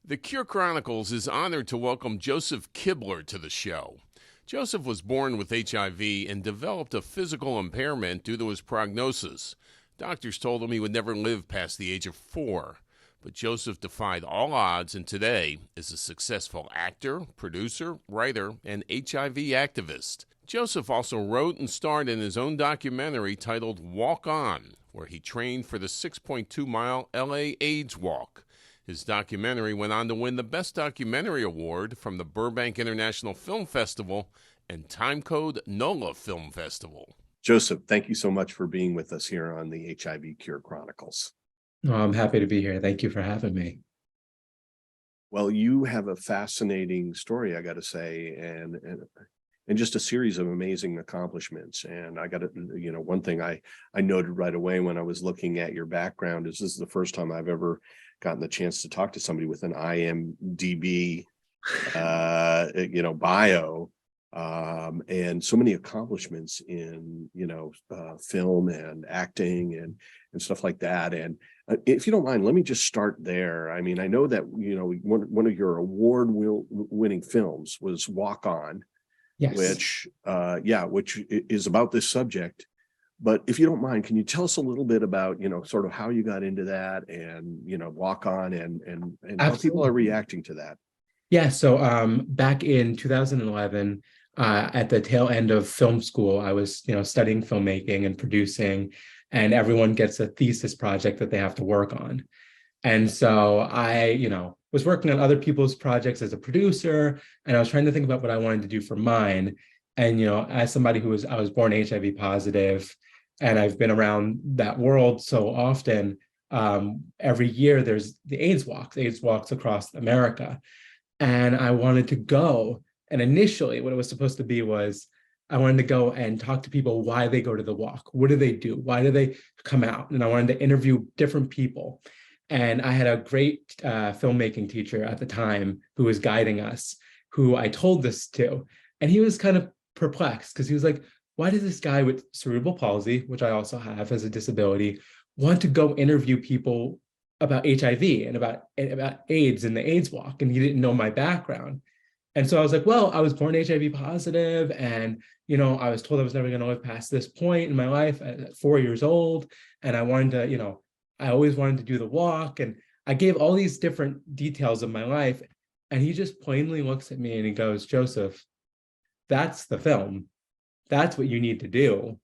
The Cure Chronicles is honored to welcome Joseph Kibler to the show. Joseph was born with HIV and developed a physical impairment due to his prognosis. Doctors told him he would never live past the age of 4. But Joseph defied all odds and today is a successful actor, producer, writer, and HIV activist. Joseph also wrote and starred in his own documentary titled Walk On, where he trained for the 6.2-mile LA AIDS Walk. His documentary went on to win the Best Documentary Award from the Burbank International Film Festival and Timecode NOLA Film Festival. Joseph, thank you so much for being with us here on the HIV Cure Chronicles. Oh, I'm happy to be here. Thank you for having me. Well, you have a fascinating story, I got to say, and just a series of amazing accomplishments. And I got to, one thing I noted right away when I was looking at your background is this is the first time I've ever gotten the chance to talk to somebody with an IMDb, bio, and so many accomplishments in, film and acting and stuff like that. And if you don't mind, let me just start there. I mean, I know that, one of your award-winning films was Walk On. Yes. Which is about this subject. But if you don't mind, can you tell us a little bit about, sort of how you got into that and, Walk On and how people are reacting to that? Yeah. So back in 2011, at the tail end of film school, I was, studying filmmaking and producing, and everyone gets a thesis project that they have to work on. And so I, was working on other people's projects as a producer, and I was trying to think about what I wanted to do for mine. And, as somebody I was born HIV positive, and I've been around that world so often, every year there's the AIDS walks across America. And I wanted to go. And initially what it was supposed to be was I wanted to go and talk to people why they go to the walk. What do they do? Why do they come out? And I wanted to interview different people. And I had a great filmmaking teacher at the time who was guiding us, who I told this to. And he was kind of perplexed because he was like, why does this guy with cerebral palsy, which I also have as a disability, want to go interview people about HIV and about AIDS and the AIDS walk? And he didn't know my background. And so I was like, well, I was born HIV positive, and, I was told I was never going to live past this point in my life at 4 years old. And I wanted to, I always wanted to do the walk. And I gave all these different details of my life. And he just plainly looks at me and he goes, Joseph, that's the film. That's what you need to do.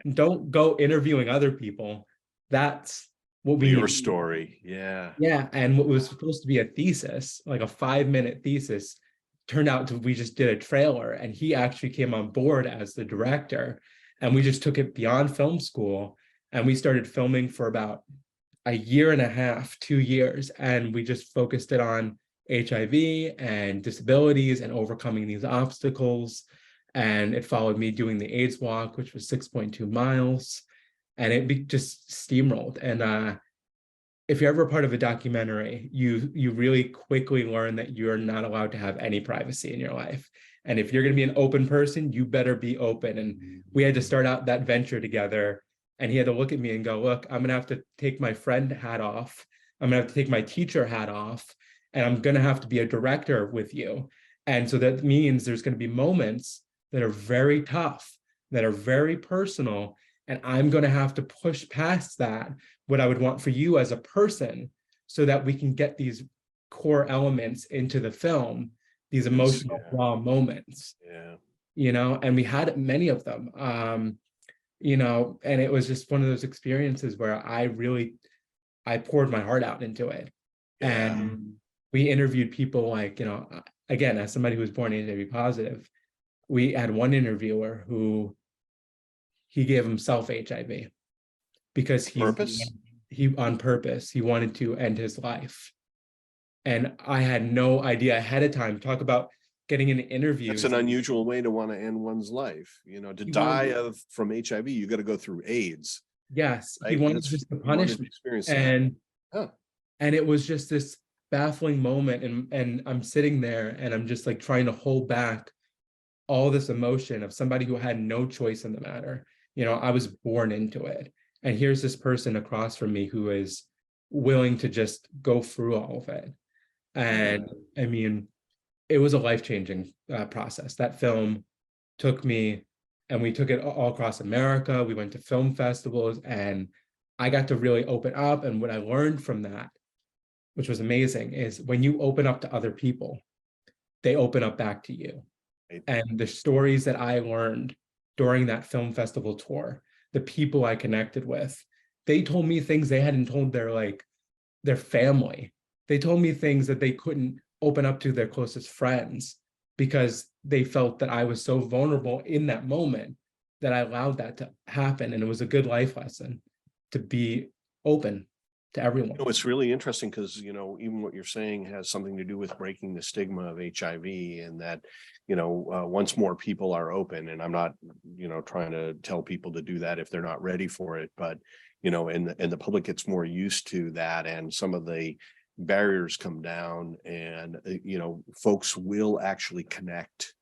And don't go interviewing other people. That's what we Your need. Story. Yeah. Yeah. And what was supposed to be a thesis, like a 5-minute thesis, turned out to we just did a trailer, and he actually came on board as the director. And we just took it beyond film school, and we started filming for about a year and a half, 2 years. And we just focused it on HIV and disabilities and overcoming these obstacles. And it followed me doing the AIDS walk, which was 6.2 miles. And it just steamrolled. And if you're ever part of a documentary, you really quickly learn that you're not allowed to have any privacy in your life. And if you're going to be an open person, you better be open. And we had to start out that venture together. And he had to look at me and go, look, I'm going to have to take my friend hat off. I'm going to have to take my teacher hat off. And I'm going to have to be a director with you. And so that means there's going to be moments that are very tough, that are very personal. And I'm going to have to push past that, what I would want for you as a person, so that we can get these core elements into the film, these emotional raw moments. Yeah. And we had many of them. And it was just one of those experiences where I poured my heart out into it. Yeah. And we interviewed people like, again, as somebody who was born HIV positive, we had one interviewer who he gave himself HIV because he on purpose, he wanted to end his life. And I had no idea ahead of time. Talk about getting an interview. That's an unusual way to want to end one's life. To die from HIV, you got to go through AIDS. Yes, right? he wanted just to punish me. And it was just this baffling moment. And I'm sitting there and I'm just like trying to hold back all this emotion of somebody who had no choice in the matter. I was born into it. And here's this person across from me who is willing to just go through all of it. And I mean, it was a life-changing process. That film took me, and we took it all across America. We went to film festivals, and I got to really open up. And what I learned from that, which was amazing, is when you open up to other people, they open up back to you. Right. And the stories that I learned during that film festival tour, the people I connected with, they told me things they hadn't told their family. They told me things that they couldn't open up to their closest friends because they felt that I was so vulnerable in that moment that I allowed that to happen. And it was a good life lesson to be open to everyone. You know, it's really interesting because, you know, even what you're saying has something to do with breaking the stigma of HIV, and that, you know, once more people are open, and I'm not, you know, trying to tell people to do that if they're not ready for it, but, you know, and the public gets more used to that, and some of the barriers come down, and, you know, folks will actually connect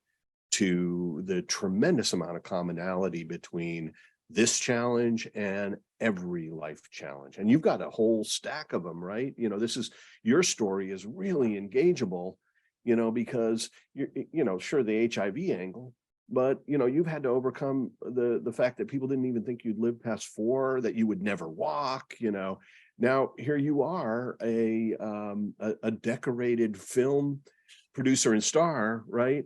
to the tremendous amount of commonality between this challenge and every life challenge. And you've got a whole stack of them, right? You know, this is, your story is really engageable, you know, because you know, sure, the HIV angle, but, you know, you've had to overcome the fact that people didn't even think you'd live past 4, that you would never walk, you know. Now here you are, a decorated film producer and star, right?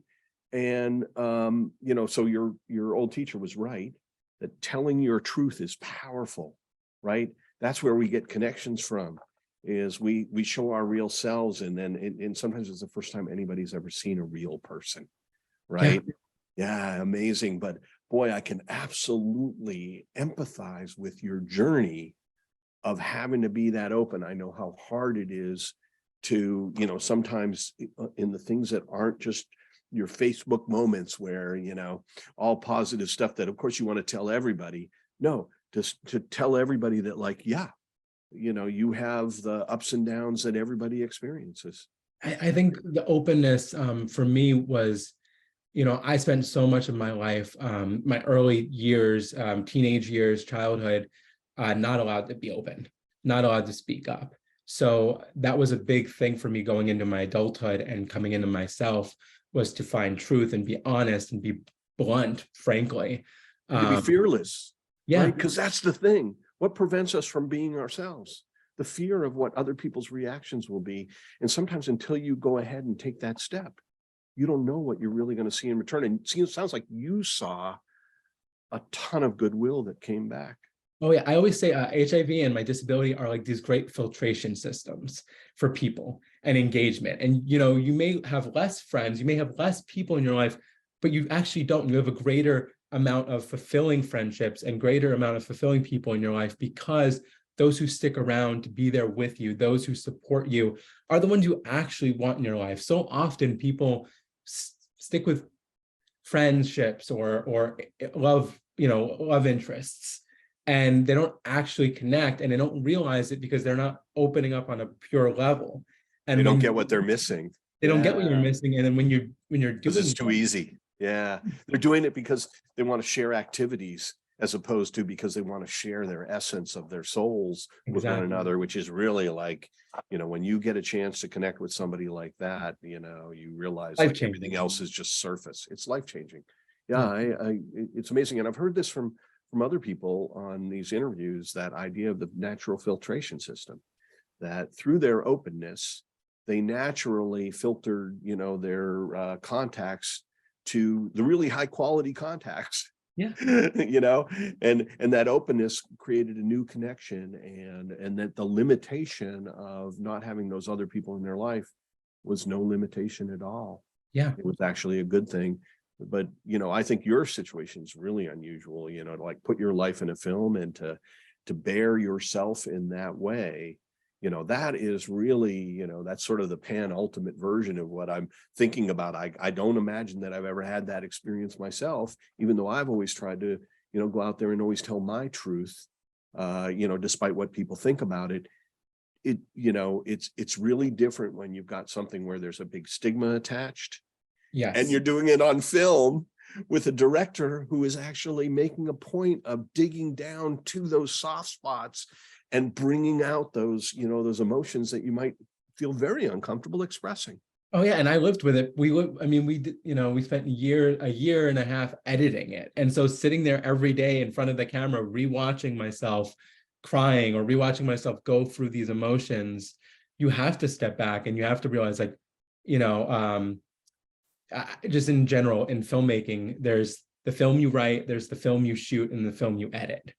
And you know, so your old teacher was right, that telling your truth is powerful, right? That's where we get connections from, is we show our real selves, and then and sometimes it's the first time anybody's ever seen a real person, right? Yeah, amazing. But boy, I can absolutely empathize with your journey of having to be that open. I know how hard it is to, you know, sometimes in the things that aren't just your Facebook moments where, you know, all positive stuff that of course you want to tell everybody. No, just to tell everybody that, like, yeah, you know, you have the ups and downs that everybody experiences. I think the openness for me was, you know, I spent so much of my life, my early years, teenage years, childhood, not allowed to be open, not allowed to speak up. So that was a big thing for me going into my adulthood and coming into myself, was to find truth and be honest and be blunt, frankly. To be fearless, yeah, right? Because that's the thing. What prevents us from being ourselves? The fear of what other people's reactions will be. And sometimes until you go ahead and take that step, you don't know what you're really going to see in return. And it sounds like you saw a ton of goodwill that came back. Oh yeah, I always say HIV and my disability are like these great filtration systems for people and engagement. And, you know, you may have less friends, you may have less people in your life, but you actually don't. You have a greater amount of fulfilling friendships and greater amount of fulfilling people in your life, because those who stick around to be there with you, those who support you, are the ones you actually want in your life. So often people stick with friendships or love, you know, love interests, and they don't actually connect, and they don't realize it because they're not opening up on a pure level. And They don't get what they're missing. They don't get what you're missing. And then when you're doing, because it's too easy. Yeah, they're doing it because they want to share activities, as opposed to because they want to share their essence of their souls with one another, which is really like, you know, when you get a chance to connect with somebody like that, you know, you realize like everything else is just surface. It's life-changing. Yeah, it's amazing. And I've heard this from other people on these interviews, that idea of the natural filtration system, that through their openness, they naturally filtered, you know, their contacts to the really high quality contacts. Yeah. You know, and that openness created a new connection, and that the limitation of not having those other people in their life was no limitation at all. Yeah. It was actually a good thing. But, you know, I think your situation is really unusual, you know, to like put your life in a film and to bear yourself in that way. You know, that is really, you know, that's sort of the ultimate version of what I'm thinking about. I don't imagine that I've ever had that experience myself, even though I've always tried to, you know, go out there and always tell my truth, you know, despite what people think about it. You know, it's really different when you've got something where there's a big stigma attached. Yes. And you're doing it on film with a director who is actually making a point of digging down to those soft spots and bringing out those, you know, those emotions that you might feel very uncomfortable expressing. Oh yeah, and I lived with it. I mean, we did, we spent a year and a half editing it. And so sitting there every day in front of the camera, rewatching myself crying or rewatching myself go through these emotions, you have to step back and you have to realize, like, just in general in filmmaking, there's the film you write, there's the film you shoot, and the film you edit.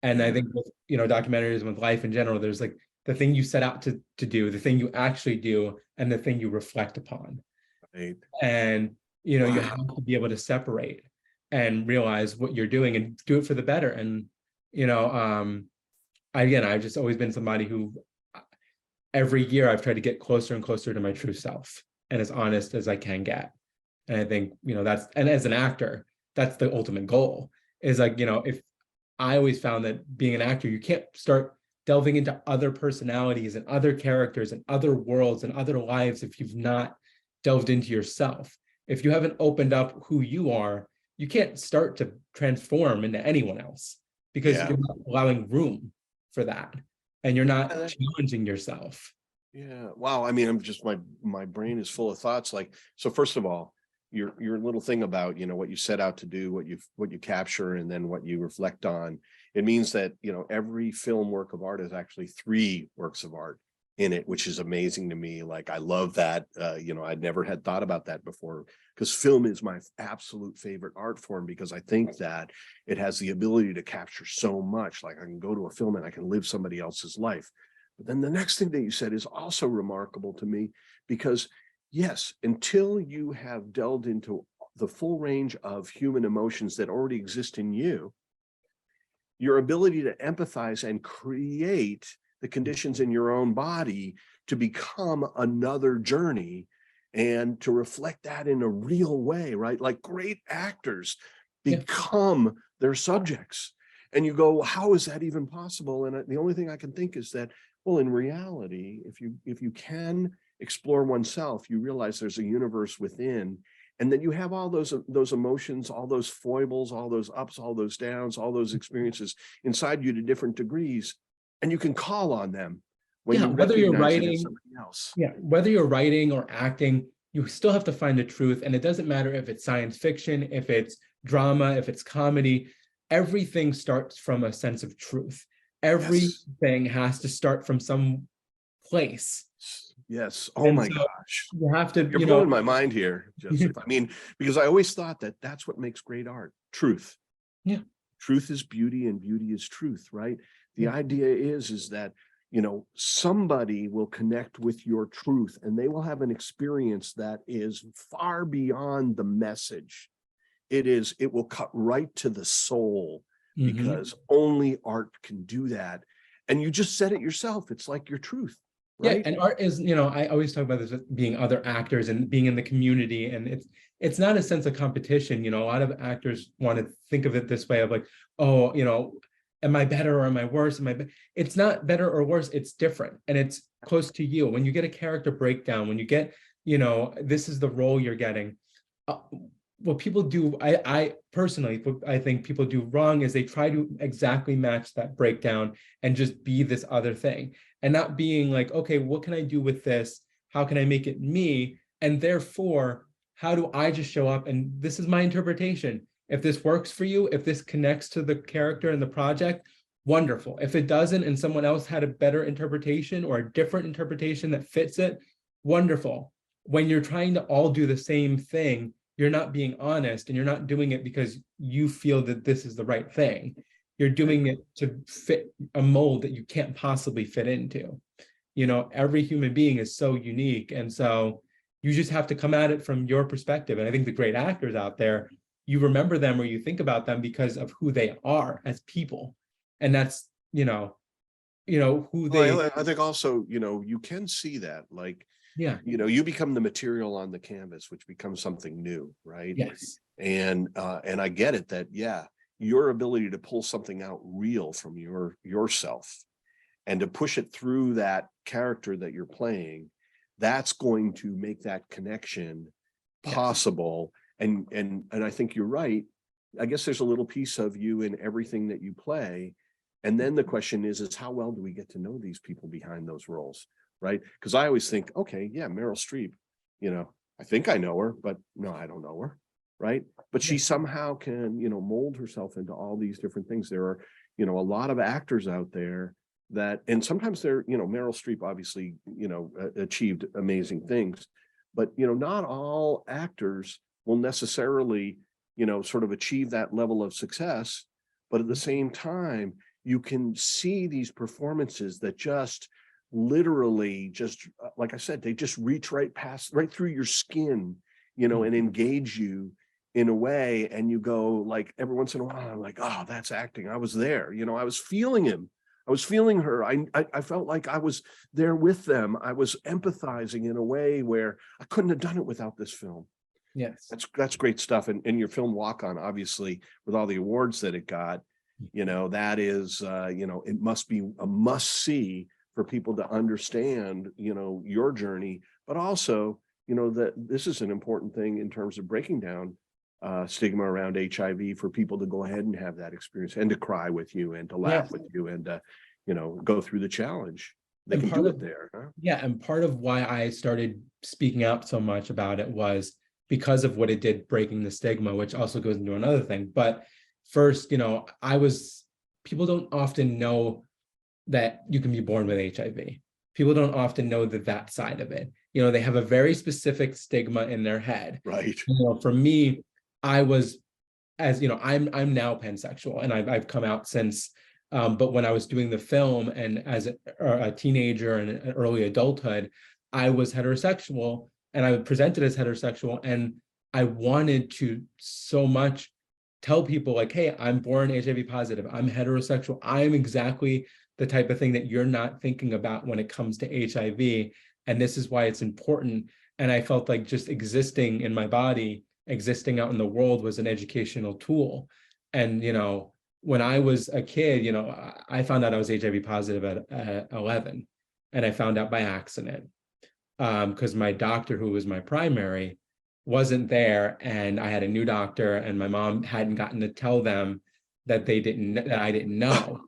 And I think with, documentaries and with life in general, there's like the thing you set out to do, the thing you actually do, and the thing you reflect upon. Right. And, you have to be able to separate and realize what you're doing and do it for the better. And, I've just always been somebody who every year I've tried to get closer and closer to my true self and as honest as I can get. And I think, and as an actor, that's the ultimate goal, is like, if I always found that being an actor, you can't start delving into other personalities and other characters and other worlds and other lives if you've not delved into yourself. If you haven't opened up who you are, you can't start to transform into anyone else, because you're not allowing room for that. And you're not challenging yourself. Yeah. Wow. I mean, I'm just, my brain is full of thoughts. Like, so first of all, your little thing about, what you set out to do, what you capture, and then what you reflect on, it means that, every film work of art is actually 3 works of art in it, which is amazing to me. Like, I love that. I'd never had thought about that before, because film is my absolute favorite art form, because I think that it has the ability to capture so much. Like, I can go to a film and I can live somebody else's life. But then the next thing that you said is also remarkable to me, because yes, until you have delved into the full range of human emotions that already exist in you, your ability to empathize and create the conditions in your own body to become another journey and to reflect that in a real way, right? Like, great actors become their subjects. And you go, how is that even possible? And the only thing I can think is that, well, in reality, if you can explore oneself, you realize there's a universe within, and then you have all those emotions, all those foibles, all those ups, all those downs, all those experiences inside you to different degrees, and you can call on them when you whether you're recognize it in writing, somebody else. Whether you're writing or acting, you still have to find the truth. And it doesn't matter if it's science fiction, if it's drama, if it's comedy, everything starts from a sense of truth. Everything has to start from some place. Yes. Oh my gosh. You have to, You're blowing my mind here, Joseph. I mean, because I always thought that that's what makes great art. Truth. Yeah. Truth is beauty, and beauty is truth, right? The idea is that, somebody will connect with your truth, and they will have an experience that is far beyond the message. It will cut right to the soul, because only art can do that. And you just said it yourself. It's like your truth. Right? Yeah, and art is, I always talk about this as being other actors and being in the community, and it's not a sense of competition. A lot of actors want to think of it this way of like, oh, am I better or am I worse? It's not better or worse. It's different, and it's close to you. When you get a character breakdown, when you get, this is the role you're getting. What people do, I personally, what I think people do wrong is they try to exactly match that breakdown and just be this other thing, and not being like, okay, what can I do with this? How can I make it me? And therefore, how do I just show up? And this is my interpretation. If this works for you, if this connects to the character and the project, wonderful. If it doesn't, and someone else had a better interpretation or a different interpretation that fits it, wonderful. When you're trying to all do the same thing, you're not being honest, and you're not doing it because you feel that this is the right thing. You're doing it to fit a mold that you can't possibly fit into. Every human being is so unique. And so you just have to come at it from your perspective. And I think the great actors out there, you remember them or you think about them because of who they are as people. And that's, who they... I think also, you can see that, like, you become the material on the canvas, which becomes something new, right? Yes. And I get it that, your ability to pull something out real from yourself and to push it through that character that you're playing, that's going to make that connection possible. And I think you're right. I guess there's a little piece of you in everything that you play. And then the question is how well do we get to know these people behind those roles? right? Because I always think, okay, yeah, Meryl Streep, I think I know her, but no, I don't know her, right? But she somehow can, mold herself into all these different things. There are, a lot of actors out there that, and sometimes they're, Meryl Streep obviously, achieved amazing things, but, not all actors will necessarily, sort of achieve that level of success. But at the same time, you can see these performances that just literally just, like I said, they just reach right through your skin, and engage you in a way. And you go, like, every once in a while, I'm like, oh, that's acting. I was there. I was feeling him. I was feeling her. I felt like I was there with them. I was empathizing in a way where I couldn't have done it without this film. Yes. That's great stuff. And your film Walk On, obviously, with all the awards that it got, that is, it must be a must see for people to understand, your journey, but also, that this is an important thing in terms of breaking down stigma around HIV, for people to go ahead and have that experience and to cry with you and to laugh with you and go through the challenge. They can do it there. Huh? Yeah. And part of why I started speaking out so much about it was because of what it did, breaking the stigma, which also goes into another thing. But first, people don't often know that you can be born with HIV. People don't often know that side of it. They have a very specific stigma in their head. Right. For me, I was, as I'm now pansexual, and I've come out since. But when I was doing the film and as a teenager and an early adulthood, I was heterosexual, and I presented as heterosexual, and I wanted to so much tell people, like, hey, I'm born HIV positive. I'm heterosexual. I'm exactly the type of thing that you're not thinking about when it comes to HIV. And this is why it's important. And I felt like just existing in my body, existing out in the world, was an educational tool. And, when I was a kid, I found out I was HIV positive at 11, and I found out by accident because my doctor, who was my primary, wasn't there, and I had a new doctor, and my mom hadn't gotten to tell them that I didn't know.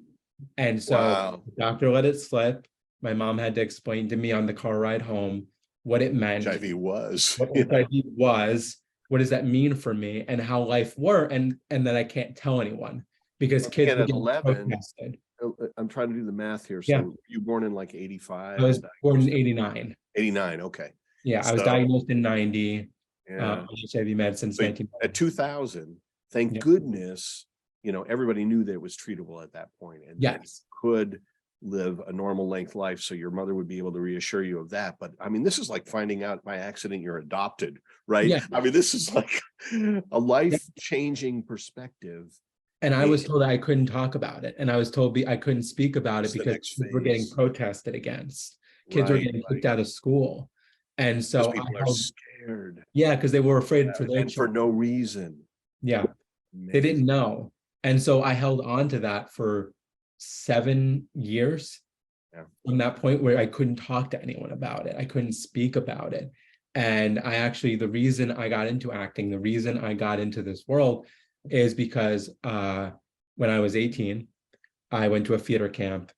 And so the doctor let it slip. My mom had to explain to me on the car ride home what it meant. HIV was. What HIV was. What does that mean for me, and how life worked, and that I can't tell anyone because kids were at 11. protested. I'm trying to do the math here. So you born in like 85? I was born in 89. 89. Okay. Yeah, I was diagnosed in 90. Yeah. HIV medicine since 1990. At 2000, thank goodness, everybody knew that it was treatable at that point, and that you could live a normal length life. So your mother would be able to reassure you of that. But I mean, this is like finding out by accident you're adopted, right? Yeah. I mean, this is like a life-changing perspective. And I was told I couldn't talk about it, and I was told I couldn't speak about it because kids were getting protested against. Kids were getting kicked out of school, and so people are scared. Yeah, because they were afraid for their children. For no reason. Yeah, they didn't know, and so I held on to that for 7 years. Yeah. From that point where I couldn't talk to anyone about it, I couldn't speak about it, and the reason I got into acting, the reason I got into this world, is because when I was 18, I went to a theater camp.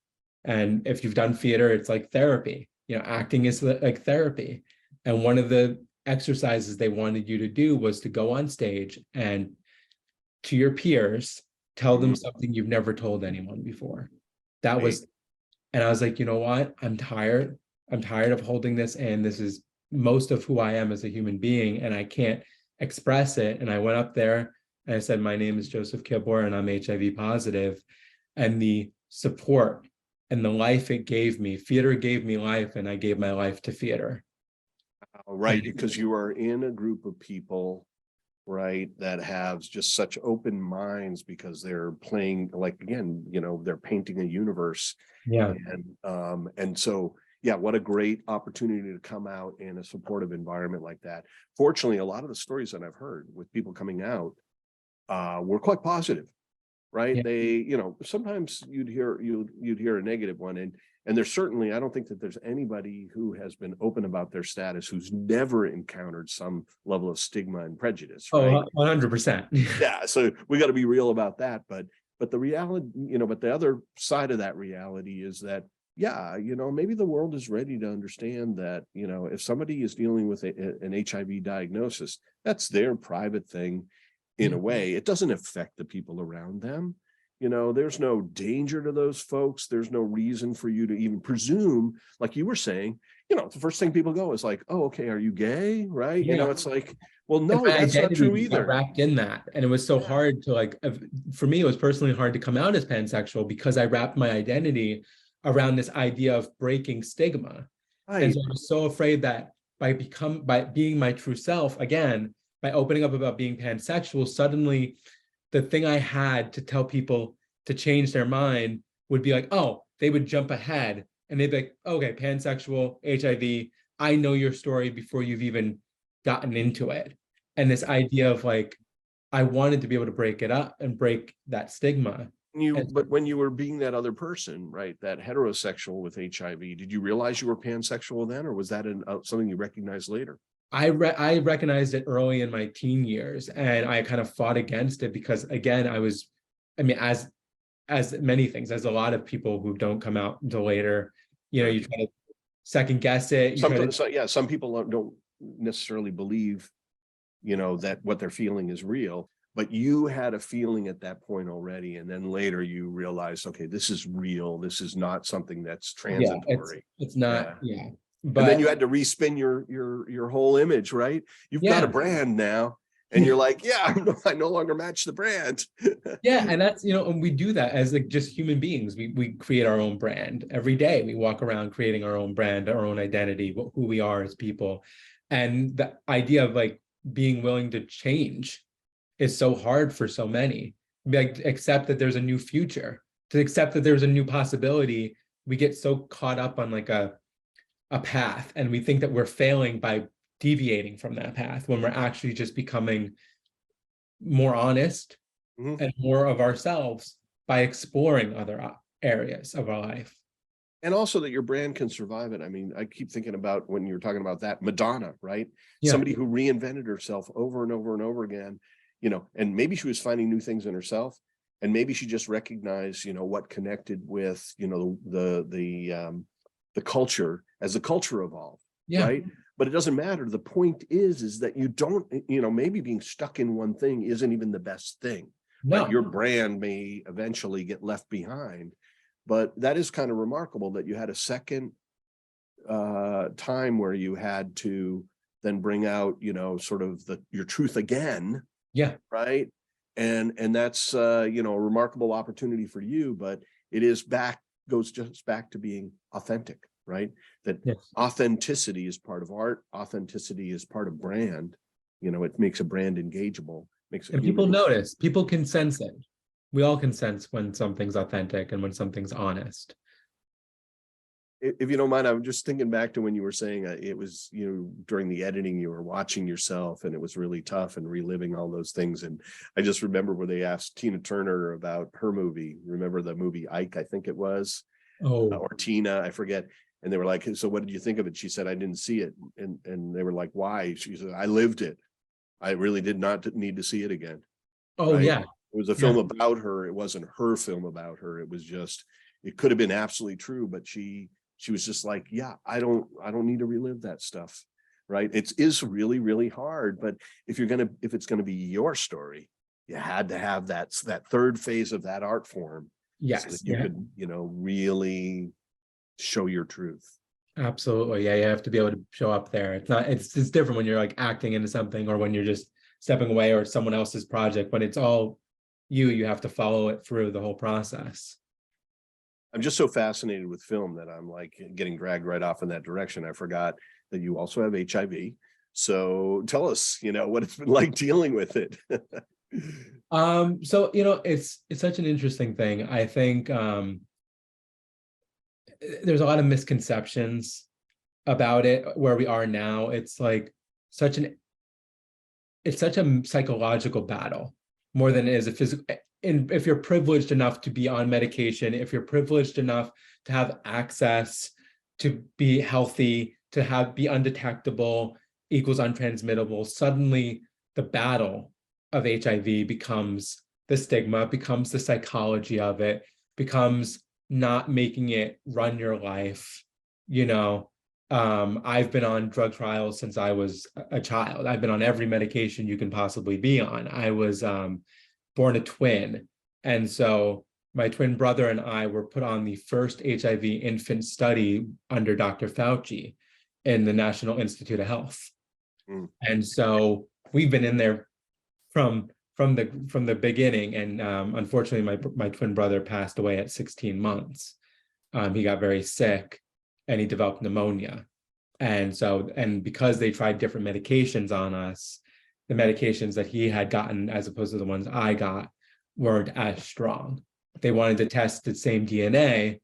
And if you've done theater, it's like therapy. Acting is like therapy. And one of the exercises they wanted you to do was to go on stage and, to your peers, tell them something you've never told anyone before. That was, and I was like, you know what? I'm tired. I'm tired of holding this in. This is most of who I am as a human being, and I can't express it. And I went up there and I said, my name is Joseph Kibler, and I'm HIV positive. And the support and the life it gave me, theater gave me life, and I gave my life to theater. Right, because you are in a group of people, right, that have just such open minds because they're playing, like, again, they're painting a universe. Yeah. And so, yeah, what a great opportunity to come out in a supportive environment like that. Fortunately, a lot of the stories that I've heard with people coming out were quite positive, right? Yeah. They, sometimes you'd hear a negative one, and there's certainly, I don't think that there's anybody who has been open about their status who's never encountered some level of stigma and prejudice. Right? Oh, 100%. Yeah, so we got to be real about that. But the reality, but the other side of that reality is that yeah, maybe the world is ready to understand that, if somebody is dealing with an HIV diagnosis, that's their private thing in a way. It doesn't affect the people around them. There's no danger to those folks. There's no reason for you to even presume, like you were saying, the first thing people go is like, oh, okay, are you gay? Right. Yeah. It's like, well, And no, my that's not true identity got either. wrapped in that. And it was so hard to for me, it was personally hard to come out as pansexual because I wrapped my identity around this idea of breaking stigma. Right. And so I was so afraid that by being my true self, again, by opening up about being pansexual, suddenly the thing I had to tell people to change their mind would be like, oh, they would jump ahead and they'd be like, okay, pansexual, HIV, I know your story before you've even gotten into it. And this idea of like, I wanted to be able to break it up and break that stigma. But when you were being that other person, right, that heterosexual with HIV, did you realize you were pansexual then, or was that something you recognized later? I recognized it early in my teen years, and I kind of fought against it because, again, as many things, as a lot of people who don't come out until later, you try to second guess it. Some people don't necessarily believe, that what they're feeling is real, but you had a feeling at that point already, and then later you realized, okay, this is real. This is not something that's transitory. It's not. Yeah. But and then you had to respin your whole image, right? You've got a brand now, and you're like, yeah, I no longer match the brand. Yeah, and that's, and we do that as like just human beings. We create our own brand every day. We walk around creating our own brand, our own identity, who we are as people. And the idea of like being willing to change is so hard for so many. Like, accept that there's a new future, to accept that there's a new possibility. We get so caught up on like a path, and we think that we're failing by deviating from that path when we're actually just becoming more honest and more of ourselves by exploring other areas of our life. And also that your brand can survive it. I mean, I keep thinking about when you were talking about that, Madonna, right? Yeah. Somebody who reinvented herself over and over and over again, and maybe she was finding new things in herself, and maybe she just recognized, what connected with, the culture as the culture evolved, right? But it doesn't matter. The point is that you don't, maybe being stuck in one thing isn't even the best thing. No. Right? Your brand may eventually get left behind, but that is kind of remarkable that you had a second time where you had to then bring out, sort of your truth again. Yeah. Right. And that's, a remarkable opportunity for you, but it is goes just back to being authentic, right? That authenticity is part of art. Authenticity is part of brand. It makes a brand engageable, and people notice, people can sense it. We all can sense when something's authentic and when something's honest. If you don't mind, I'm just thinking back to when you were saying it was, during the editing, you were watching yourself and it was really tough and reliving all those things. And I just remember where they asked Tina Turner about her movie. Remember the movie Ike, I think it was, or Tina, I forget. And they were like, so what did you think of it? She said, I didn't see it. And they were like, why? She said, I lived it. I really did not need to see it again. Oh, right? Yeah. It was a film about her. It wasn't her film about her. It was just, it could have been absolutely true, but she was just like, yeah, I don't need to relive that stuff. Right. It is really, really hard. But if it's going to be your story, you had to have that third phase of that art form. Yes. So that you could, really show your truth. Absolutely. Yeah. You have to be able to show up there. It's different when you're like acting into something, or when you're just stepping away, or someone else's project. When it's all you have to follow it through the whole process. I'm just so fascinated with film that I'm like getting dragged right off in that direction. I forgot that you also have HIV. So tell us, what it's been like dealing with it. So, it's such an interesting thing. I think there's a lot of misconceptions about it where we are now. It's like it's such a psychological battle more than it is a physical. And if you're privileged enough to be on medication, if you're privileged enough to have access to be healthy, to be undetectable equals untransmittable, suddenly the battle of HIV becomes the stigma, becomes the psychology of it, becomes not making it run your life. You know, I've been on drug trials since I was a child. I've been on every medication you can possibly be on. I was born a twin. And so my twin brother and I were put on the first HIV infant study under Dr. Fauci in the National Institute of Health. Mm. And so we've been in there from the beginning. And unfortunately, my twin brother passed away at 16 months. He got very sick and he developed pneumonia. And because they tried different medications on us, the medications that he had gotten as opposed to the ones I got weren't as strong. They wanted to test the same DNA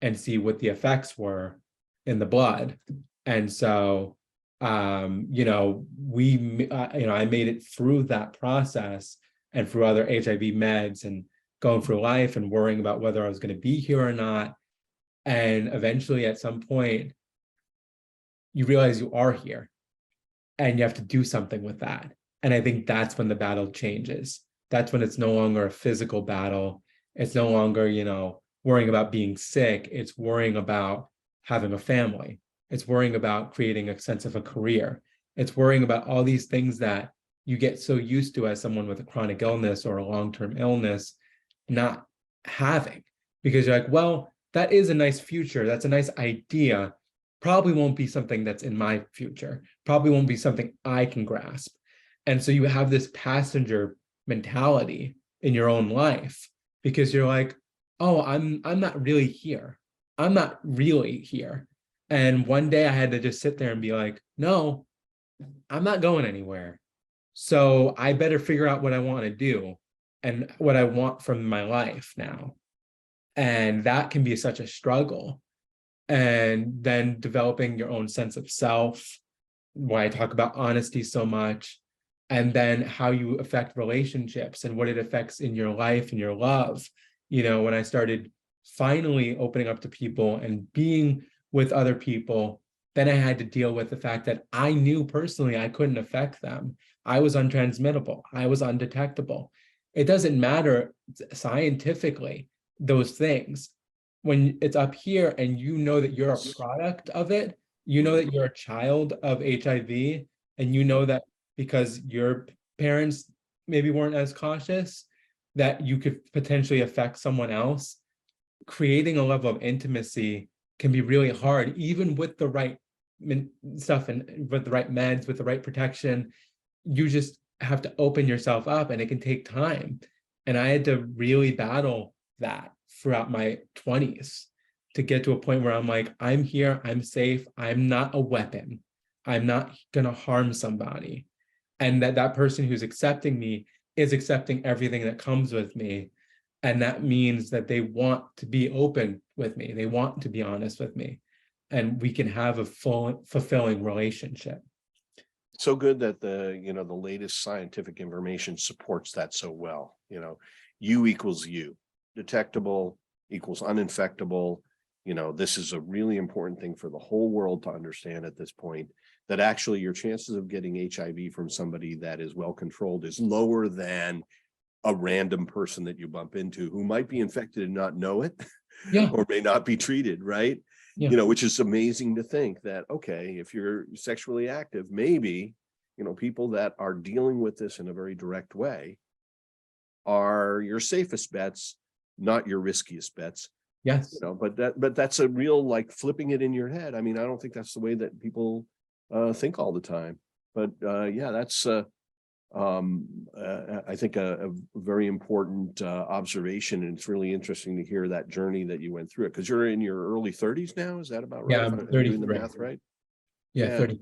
and see what the effects were in the blood. And so, I made it through that process and through other HIV meds and going through life and worrying about whether I was going to be here or not. And eventually at some point, you realize you are here and you have to do something with that. And I think that's when the battle changes. That's when it's no longer a physical battle. It's no longer, worrying about being sick. It's worrying about having a family. It's worrying about creating a sense of a career. It's worrying about all these things that you get so used to as someone with a chronic illness or a long-term illness not having, because you're like, well, that is a nice future. That's a nice idea. Probably won't be something that's in my future. Probably won't be something I can grasp. And so you have this passenger mentality in your own life because you're like, oh, I'm not really here. I'm not really here. And one day I had to just sit there and be like, no, I'm not going anywhere. So I better figure out what I want to do and what I want from my life now. And that can be such a struggle. And then developing your own sense of self, why I talk about honesty so much, and then how you affect relationships and what it affects in your life and your love. When I started finally opening up to people and being with other people, then I had to deal with the fact that I knew personally I couldn't affect them. I was untransmittable. I was undetectable. It doesn't matter scientifically, those things. When it's up here and you know that you're a product of it, you know that you're a child of HIV, and you know that because your parents maybe weren't as cautious, that you could potentially affect someone else, creating a level of intimacy can be really hard, even with the right stuff and with the right meds, with the right protection. You just have to open yourself up, and it can take time. And I had to really battle that throughout my 20s to get to a point where I'm like, I'm here, I'm safe, I'm not a weapon, I'm not going to harm somebody. And that person who's accepting me is accepting everything that comes with me. And that means that they want to be open with me. They want to be honest with me. And we can have a full, fulfilling relationship. So good that the latest scientific information supports that so well. U equals U. Detectable equals uninfectable. This is a really important thing for the whole world to understand at this point, that actually your chances of getting HIV from somebody that is well controlled is lower than a random person that you bump into who might be infected and not know it. Yeah. Or may not be treated, right? Yeah. Which is amazing to think that, okay, if you're sexually active, maybe, people that are dealing with this in a very direct way are your safest bets, not your riskiest bets. Yes. But that's a real, like, flipping it in your head. I mean, I don't think that's the way that people think all the time. But that's I think a very important observation, and it's really interesting to hear that journey that you went through it, because you're in your early 30s now. Is that about right? Yeah, I'm 30. Doing the math right? Yeah, 30.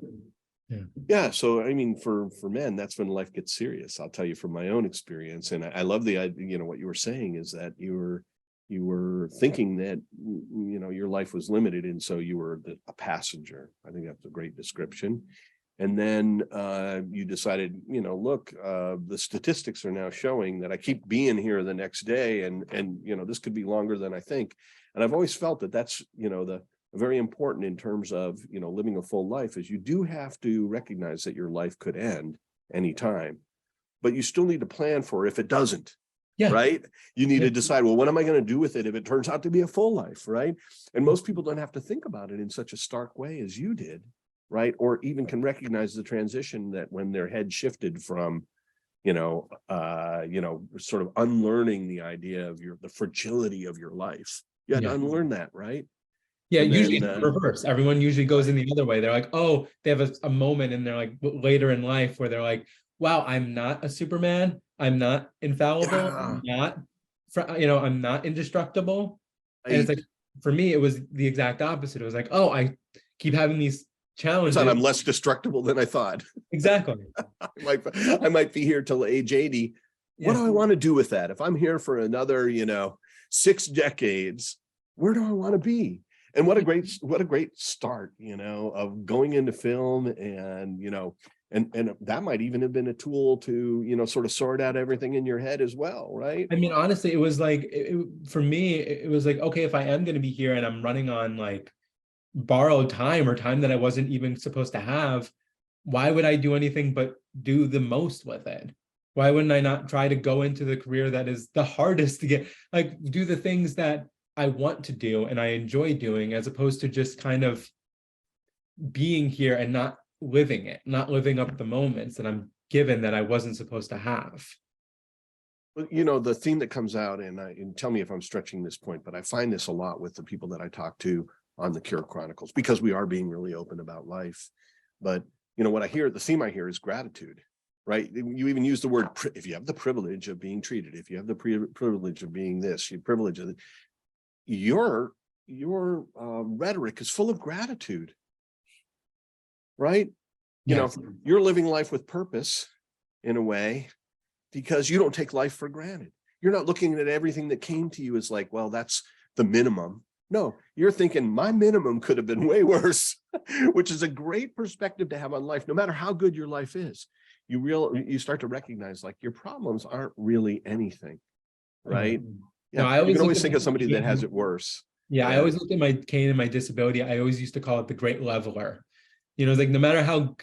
Yeah. So, I mean, for men, that's when life gets serious. I'll tell you from my own experience. And I love the idea, what you were saying is that you were thinking that, your life was limited. And so you were a passenger. I think that's a great description. And then you decided, look, the statistics are now showing that I keep being here the next day, and this could be longer than I think. And I've always felt that that's, the very important in terms of, living a full life, is you do have to recognize that your life could end anytime, but you still need to plan for if it doesn't. Yeah. right? You need Yeah. to decide, well, what am I going to do with it if it turns out to be a full life, right? And most people don't have to think about it in such a stark way as you did, right? Or even can recognize the transition that when their head shifted from, sort of unlearning the idea of the fragility of your life. You had to Yeah. unlearn that, right? Yeah, And usually then, it's reverse. Everyone usually goes in the other way. They're like, oh, they have a moment and they're like later in life where they're like, wow, I'm not a Superman. I'm not infallible. I'm not, I'm not indestructible. And it's I like, for me, it was the exact opposite. It was like, oh, I keep having these thought challenges. I'm less destructible than I thought. Exactly. I might be here till age 80. What Yeah. do I want to do with that? If I'm here for another, 6 decades, where do I want to be? And what a great start, of going into film and, and that might even have been a tool to, sort of sort out everything in your head as well, right? I mean, honestly, it was like, for me, it was like, okay, if I am going to be here and I'm running on like borrowed time or time that I wasn't even supposed to have, why would I do anything but do the most with it? Why wouldn't I not try to go into the career that is the hardest to get, like do the things that I want to do and I enjoy doing, as opposed to just kind of being here and not living it, not living up the moments that I'm given that I wasn't supposed to have. Well, the theme that comes out, and tell me if I'm stretching this point, but I find this a lot with the people that I talk to on the Cure Chronicles, because we are being really open about life. But, what I hear, the theme I hear is gratitude, right? You even use the word, if you have the privilege of being treated, if you have the privilege of being this, your privilege of your rhetoric is full of gratitude, right? Yes. You're living life with purpose in a way, because you don't take life for granted. You're not looking at everything that came to you as like, well, that's the minimum. No, you're thinking my minimum could have been way worse, which is a great perspective to have on life. No matter how good your life is, you start to recognize like your problems aren't really anything, right? No, Yeah, you can always think of somebody that has it worse. Yeah, I always looked at my cane and my disability. I always used to call it the great leveler. It's like no matter how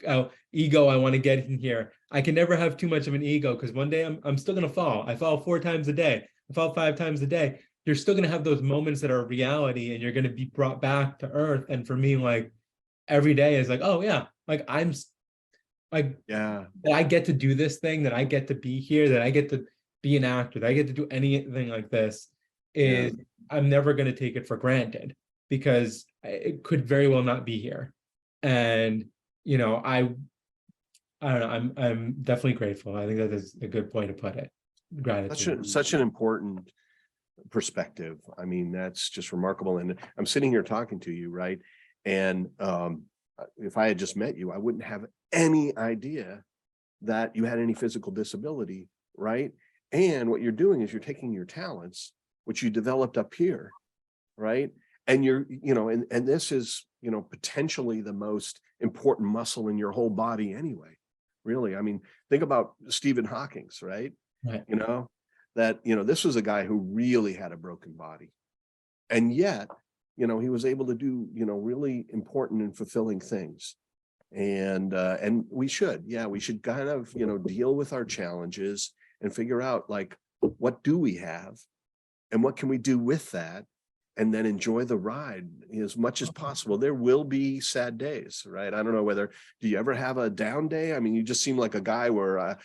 ego I want to get in here, I can never have too much of an ego, because one day I'm still gonna fall. I fall 4 times a day. I fall 5 times a day. You're still gonna have those moments that are reality, and you're gonna be brought back to earth. And for me, like every day is like, oh yeah, like I'm like, Yeah, that I get to do this thing, that I get to be here, that I get to be an actor, that I get to do anything like this, is I'm never going to take it for granted, because it could very well not be here. And I don't know, I'm definitely grateful. I think that is a good point to put it. Gratitude. such an important perspective. I mean, that's just remarkable. And I'm sitting here talking to you, right? And if I had just met you, I wouldn't have any idea that you had any physical disability, right? And what you're doing is you're taking your talents, which you developed up here, right? And you're, and this is, potentially the most important muscle in your whole body anyway, really. I mean, think about Stephen Hawking's, right? Right. This was a guy who really had a broken body. And yet, he was able to do, really important and fulfilling things. And we should kind of, deal with our challenges and figure out like, what do we have and what can we do with that? And then enjoy the ride as much as possible. There will be sad days, right? I don't know do you ever have a down day? I mean, you just seem like a guy where I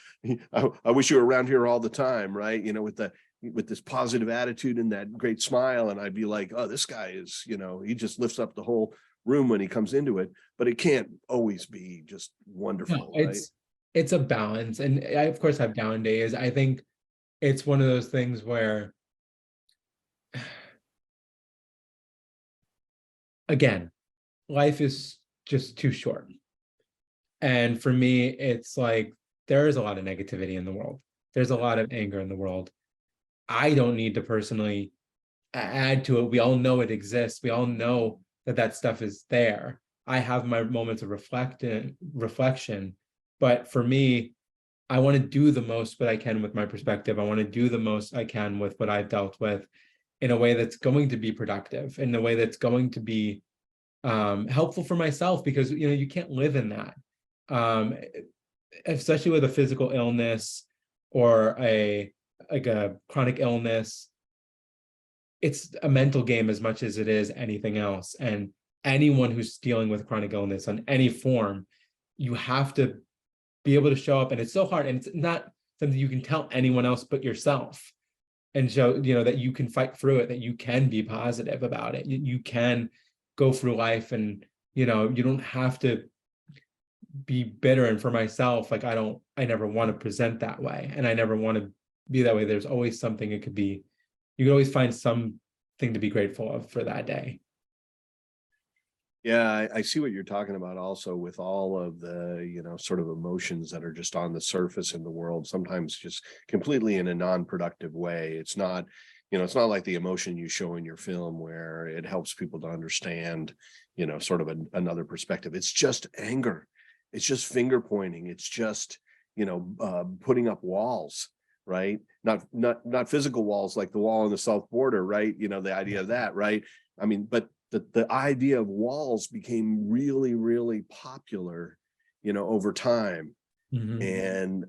wish you were around here all the time, right? With this positive attitude and that great smile. And I'd be like, oh, this guy is, he just lifts up the whole room when he comes into it, but it can't always be just wonderful. No, right? It's a balance. And I, of course, have down days. I think it's one of those things where, again, life is just too short. And for me, it's like, there is a lot of negativity in the world. There's a lot of anger in the world. I don't need to personally add to it. We all know it exists. We all know that stuff is there. I have my moments of reflection, but for me, I want to do the most that I can with my perspective. I want to do the most I can with what I've dealt with in a way that's going to be productive, in a way that's going to be helpful for myself, because you can't live in that, especially with a physical illness or a like a chronic illness, it's a mental game as much as it is anything else. And anyone who's dealing with chronic illness on any form, you have to be able to show up. And it's so hard. And it's not something you can tell anyone else but yourself. And show, that you can fight through it, that you can be positive about it. You can go through life, and, you don't have to be bitter. And for myself, like, I never want to present that way. And I never want to be that way. There's always something it could be. You can always find something to be grateful of for that day. Yeah, I see what you're talking about also with all of the, sort of emotions that are just on the surface in the world, sometimes just completely in a non-productive way. It's not, it's not like the emotion you show in your film where it helps people to understand, sort of another perspective. It's just anger. It's just finger pointing. It's just, putting up walls, right? Not physical walls like the wall on the south border, right? The idea of that, right? I mean, but the idea of walls became really, really popular, over time. And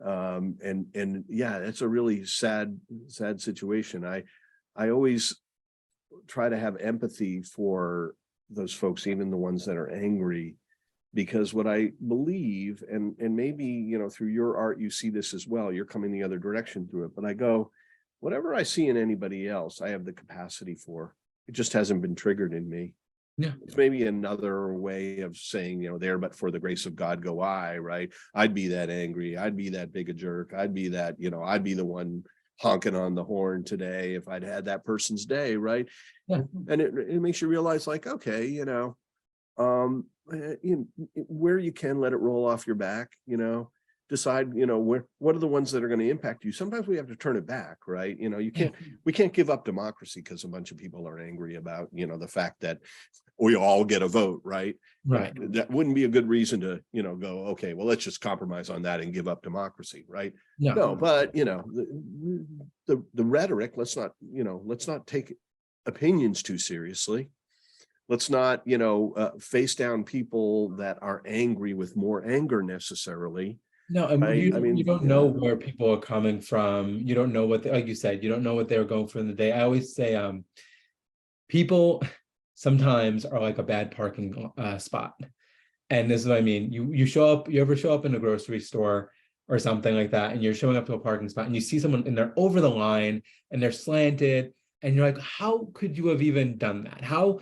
yeah, it's a really sad situation. I always try to have empathy for those folks, even the ones that are angry, because what I believe, and maybe, through your art, you see this as well, you're coming the other direction through it, but I go, whatever I see in anybody else, I have the capacity for. It just hasn't been triggered in me. Yeah. It's maybe another way of saying, there, but for the grace of God go I, right? I'd be that angry. I'd be that big a jerk. I'd be that, I'd be the one honking on the horn today if I'd had that person's day, right? Yeah. And it makes you realize, like, okay, where you can let it roll off your back, decide, what are the ones that are going to impact you. Sometimes we have to turn it back, right? We can't give up democracy because a bunch of people are angry about, the fact that we all get a vote, right? Right. That wouldn't be a good reason to, go, okay, well, let's just compromise on that and give up democracy, right? No, but, the rhetoric, let's not take opinions too seriously. Let's not, face down people that are angry with more anger necessarily. No, and right? you don't know where people are coming from. You don't know what, like you said, you don't know what they're going through in the day. I always say, people sometimes are like a bad parking spot. And this is what I mean. You ever show up in a grocery store or something like that, and you're showing up to a parking spot and you see someone and they're over the line and they're slanted, and you're like, how could you have even done that? How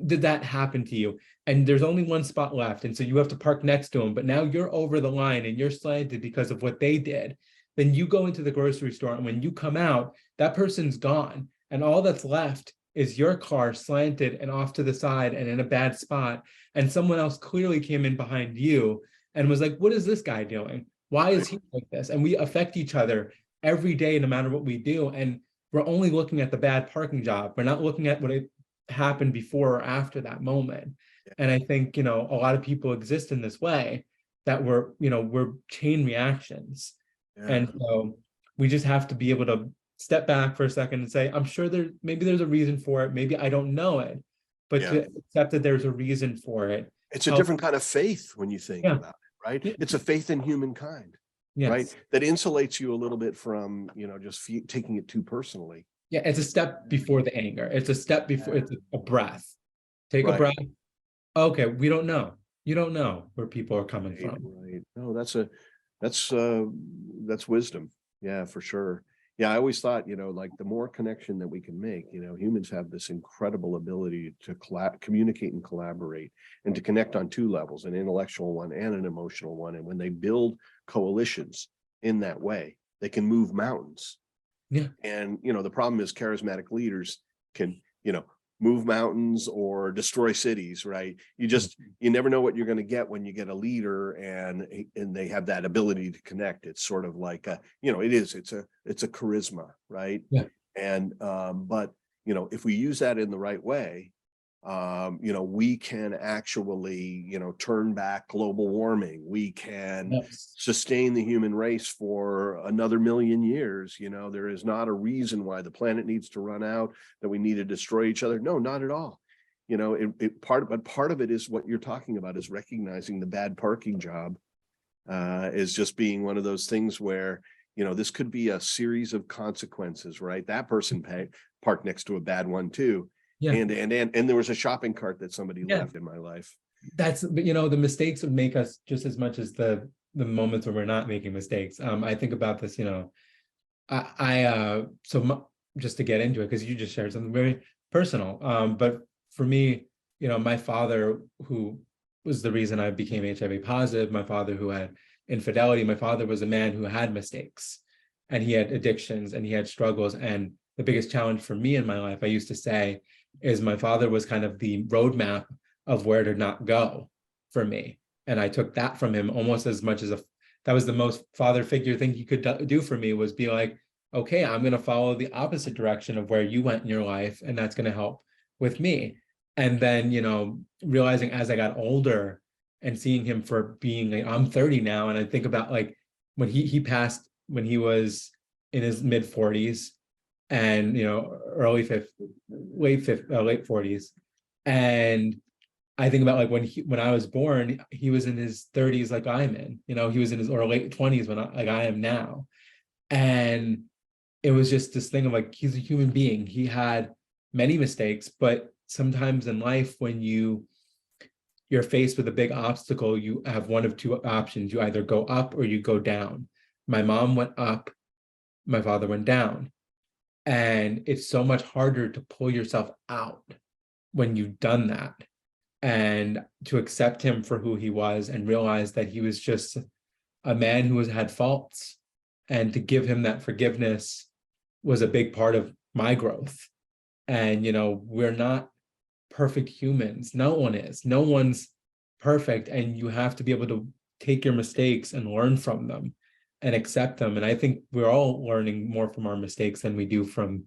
did that happen to you? And there's only one spot left, and so you have to park next to them, but now you're over the line and you're slanted because of what they did. Then you go into the grocery store, and when you come out, that person's gone, and all that's left is your car slanted and off to the side and in a bad spot, and someone else clearly came in behind you and was like, what is this guy doing? Why is he like this? And we affect each other every day, no matter what we do. And we're only looking at the bad parking job. We're not looking at what happened before or after that moment. And I think, a lot of people exist in this way, that we're chain reactions. Yeah. And so we just have to be able to step back for a second and say, I'm sure maybe there's a reason for it. Maybe I don't know it, but to accept that there's a reason for it. It's a different kind of faith when you think about it, right? Yeah. It's a faith in humankind. Yes. Right, that insulates you a little bit from just taking it too personally. Yeah, it's a step before the anger. It's a step before. It's a breath. Take a breath. Okay, we don't know. You don't know where people are coming from. Right. No, that's wisdom. Yeah, for sure. Yeah, I always thought, like the more connection that we can make, humans have this incredible ability to communicate and collaborate and to connect on two levels, an intellectual one and an emotional one. And when they build coalitions in that way, they can move mountains. Yeah. And, the problem is charismatic leaders can, move mountains or destroy cities, right? You never know what you're going to get when you get a leader and they have that ability to connect. It's sort of like it's a charisma, right? Yeah. And but if we use that in the right way, we can actually turn back global warming. We can sustain the human race for another 1,000,000 years. There is not a reason why the planet needs to run out, that we need to destroy each other. No, not at all. Part of it is what you're talking about, is recognizing the bad parking job is just being one of those things where this could be a series of consequences, right? That person parked next to a bad one too. Yeah. And there was a shopping cart that somebody left in my life. That's, the mistakes would make us just as much as the moments where we're not making mistakes. I think about this, just to get into it, because you just shared something very personal. But for me, my father, who was the reason I became HIV positive, my father who had infidelity, my father was a man who had mistakes, and he had addictions, and he had struggles. And the biggest challenge for me in my life, I used to say, is my father was kind of the roadmap of where to not go for me. And I took that from him almost as much as that was the most father figure thing he could do for me, was be like, okay, I'm going to follow the opposite direction of where you went in your life, and that's going to help with me. And then, realizing as I got older and seeing him for being like, I'm 30 now. And I think about like when he passed, when he was in his mid 40s and, late 40s. And I think about like when I was born, he was in his 30s, like I'm in, he was in his or late 20s when I am now. And it was just this thing of like, he's a human being. He had many mistakes, but sometimes in life, when you're faced with a big obstacle, you have one of two options. You either go up or you go down. My mom went up, my father went down. And it's so much harder to pull yourself out when you've done that, and to accept him for who he was and realize that he was just a man who had faults, and to give him that forgiveness was a big part of my growth. And, we're not perfect humans. No one is. No one's perfect. And you have to be able to take your mistakes and learn from them and accept them. And I think we're all learning more from our mistakes than we do from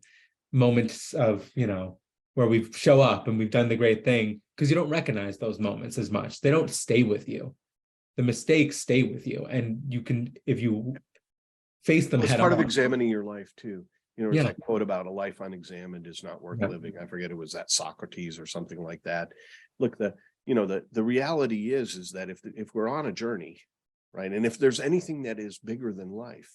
moments of, where we show up and we've done the great thing, because you don't recognize those moments as much. They don't stay with you. The mistakes stay with you. And you can, if you face them It's head part on. of examining your life too. It's Yeah. that quote about a life unexamined is not worth living. I forget, it was that Socrates or something like that. Look, the reality is that if we're on a journey, right, and if there's anything that is bigger than life,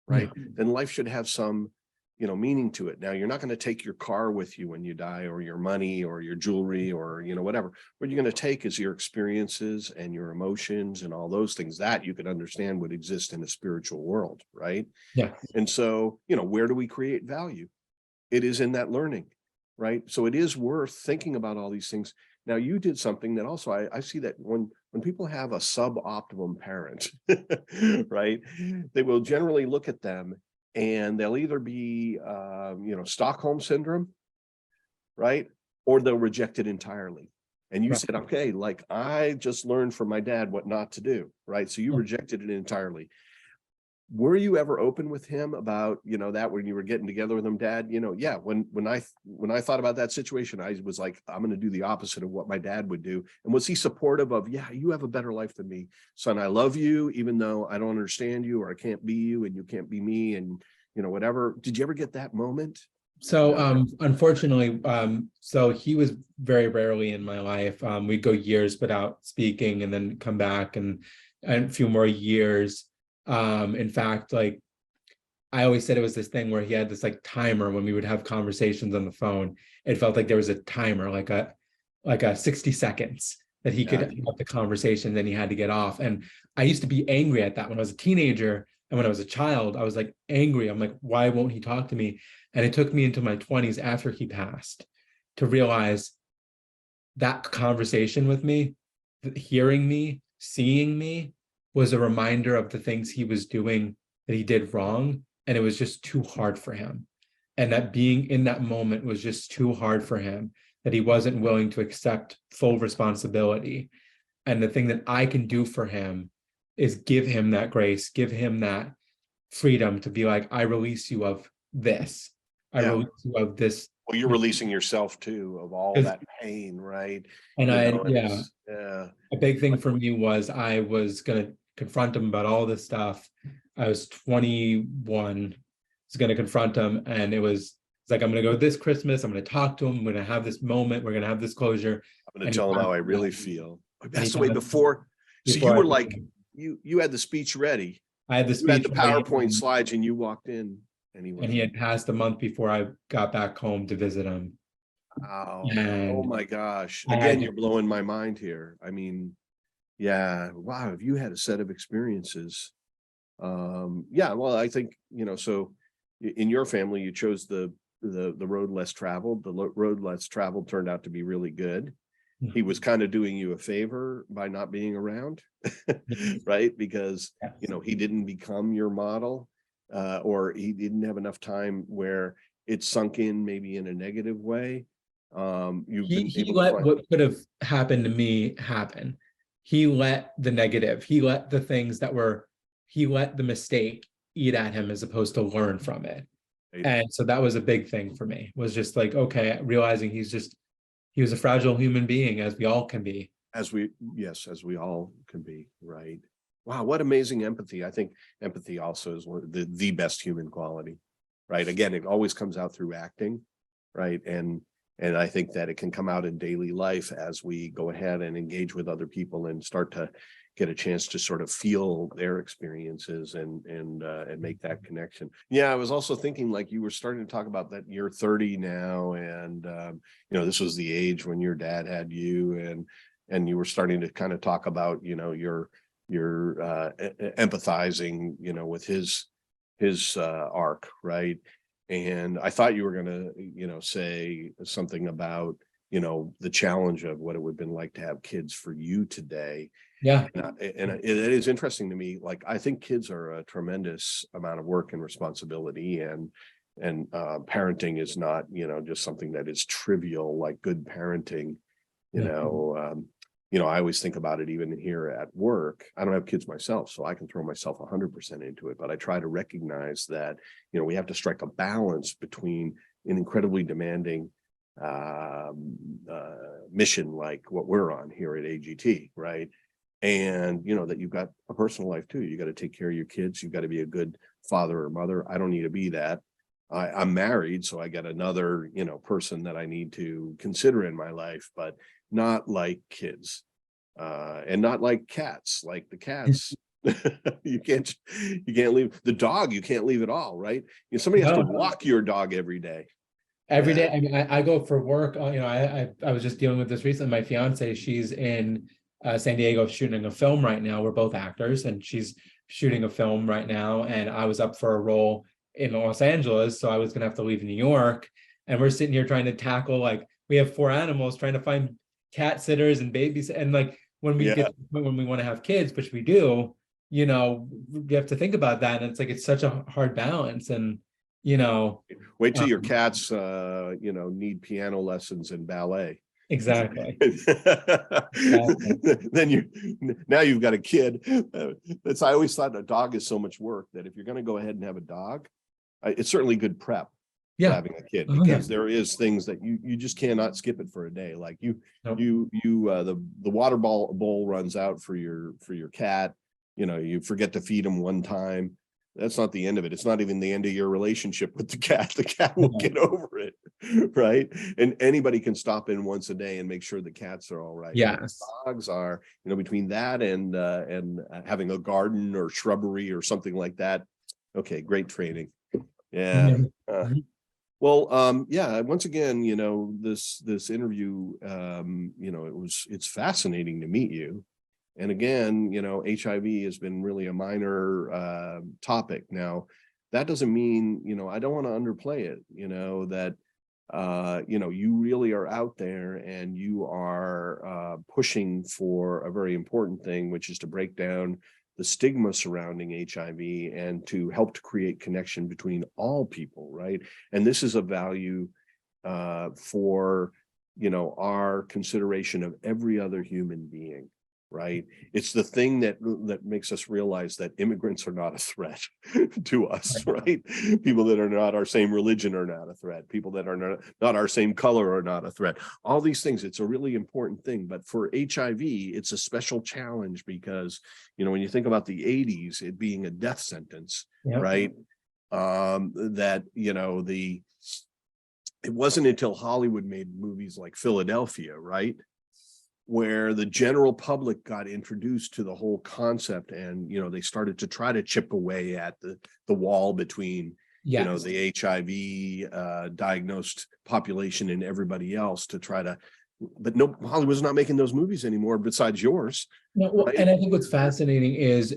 right, then life should have some, meaning to it. Now, you're not going to take your car with you when you die, or your money, or your jewelry, or, whatever. What you're going to take is your experiences and your emotions and all those things that you could understand would exist in a spiritual world, right? Yeah. And so, where do we create value? It is in that learning, right? So it is worth thinking about all these things. Now, you did something that also I see that when people have a suboptimum parent, right, they will generally look at them and they'll either be, Stockholm syndrome, right, or they'll reject it entirely. And you said, okay, like I just learned from my dad what not to do, right? So you rejected it entirely. Were you ever open with him about, that when you were getting together with him, Dad, when I thought about that situation, I was like, I'm going to do the opposite of what my dad would do. And was he supportive of, yeah, you have a better life than me, son, I love you, even though I don't understand you, or I can't be you and you can't be me, and, whatever. Did you ever get that moment? So unfortunately, so he was very rarely in my life. We'd go years without speaking and then come back and a few more years. In fact, like I always said, it was this thing where he had this like timer when we would have conversations on the phone. It felt like there was a timer, like a 60 seconds that he could have the conversation, then he had to get off. And I used to be angry at that when I was a teenager. And when I was a child, I was like angry. I'm like, why won't he talk to me? And it took me into my 20s after he passed to realize that conversation with me, hearing me, seeing me, was a reminder of the things he was doing that he did wrong. And it was just too hard for him. And that being in that moment was just too hard for him, that he wasn't willing to accept full responsibility. And the thing that I can do for him is give him that grace, give him that freedom to be like, I release you of this. I release you of this. Well, you're releasing yourself too of all that pain, right? And a big thing for me was I was going to confront him about all this stuff. I was 21, was going to confront him, and it's like, I'm going to go this Christmas, I'm going to talk to him, I'm going to have this moment, we're going to have this closure. I'm going to tell him how I really feel. That's the way before. So you were like, you had the speech ready, I had the You had speech the PowerPoint slides and you walked in and and he had passed a month before I got back home to visit him. wow. Oh And my gosh. I Again, had you're blowing my mind here. I mean, yeah, wow. Have you had a set of experiences? Yeah, well, I think, so in your family, you chose the road less traveled. The road less traveled turned out to be really good. He was kind of doing you a favor by not being around, right? Because, he didn't become your model, or he didn't have enough time where it sunk in maybe in a negative way. You've been he able to let find, what could have happened to me happen. He let the negative, he let the things that were, he let the mistake eat at him as opposed to learn from it. And so that was a big thing for me, was just like, okay, realizing he was a fragile human being, as we all can be. as we all can be, right? Wow, what amazing empathy. I think empathy also is one of the best human quality, right? Again, it always comes out through acting, right? And I think that it can come out in daily life as we go ahead and engage with other people and start to get a chance to sort of feel their experiences and make that connection. Yeah, I was also thinking, like, you were starting to talk about that you're 30 now, and this was the age when your dad had you, and you were starting to kind of talk about, your empathizing, with his arc, right? And I thought you were going to, say something about, the challenge of what it would have been like to have kids for you today. Yeah. And it is interesting to me. Like, I think kids are a tremendous amount of work and responsibility, and parenting is not, just something that is trivial, like good parenting, I always think about it even here at work. I don't have kids myself, so I can throw myself 100% into it, but I try to recognize that, we have to strike a balance between an incredibly demanding mission like what we're on here at AGT, right? And, that you've got a personal life too. You got to take care of your kids. You've got to be a good father or mother. I don't need to be that. I'm married, so I got another, person that I need to consider in my life, but not like kids, and not like cats. Like the cats, you can't leave the dog. You can't leave at all, right? Somebody has to walk your dog every day. Every day. I mean, I go for work. I was just dealing with this recently. My fiance, she's in San Diego shooting a film right now. We're both actors, and she's shooting a film right now. And I was up for a role in Los Angeles, so I was gonna have to leave New York. And we're sitting here trying to tackle, like, we have 4 animals, trying to find cat sitters and babies. And like when we when we want to have kids, which we do, you have to think about that. And it's like, it's such a hard balance. And wait till your cats need piano lessons and ballet. Exactly. Then now you've got a kid. I always thought a dog is so much work that if you're going to go ahead and have a dog, it's certainly good prep for having a kid, because there is things that you just cannot skip it for a day. Like the water bowl runs out for your cat. You forget to feed him one time. That's not the end of it. It's not even the end of your relationship with the cat. The cat will get over it, right? And anybody can stop in once a day and make sure the cats are all right. Yes. Dogs are, between that and having a garden or shrubbery or something like that. Okay, great training. Yeah. Well, yeah. Once again, this interview, it's fascinating to meet you. And again, HIV has been really a minor topic. Now, that doesn't mean, I don't want to underplay it, that, you really are out there and you are pushing for a very important thing, which is to break down the stigma surrounding HIV and to help to create connection between all people, right? And this is a value for, our consideration of every other human being. Right. It's the thing that makes us realize that immigrants are not a threat to us. Right. People that are not our same religion are not a threat. People that are not our same color are not a threat. All these things. It's a really important thing. But for HIV, it's a special challenge because, when you think about the 80s, it being a death sentence, right. That, it wasn't until Hollywood made movies like Philadelphia, right, where the general public got introduced to the whole concept, and they started to try to chip away at the wall between the HIV diagnosed population and everybody else to try to, but no, Hollywood's not making those movies anymore besides yours. No, well, right? and I think what's fascinating is